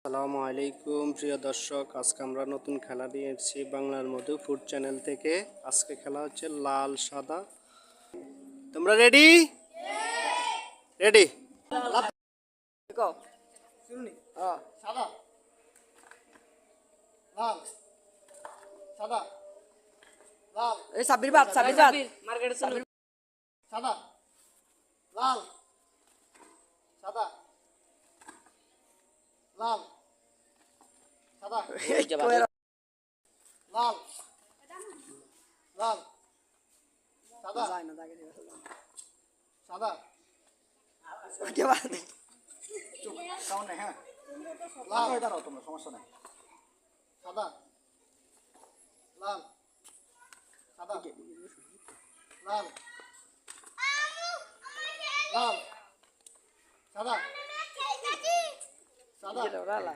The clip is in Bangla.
আসসালামু আলাইকুম প্রিয় দর্শক, আজকে আমরা নতুন খেলা নিয়ে এসেছি বাংলার মধু ফুড চ্যানেল থেকে। আজকে খেলা হচ্ছে লাল সাদা। তোমরা রেডি? রেডি? সাদা লাল সাদা লাল এই সাবির বাদ মার্কেটে সাদা লাল সাদা লাল সাদা লাল লাল সাদা সাদা চুপ সামনে হ্যাঁ লাল দাঁড়াও তোমরা সমস্যা নাই সাদা লাল সাদা লাল লাল সাদা সাদা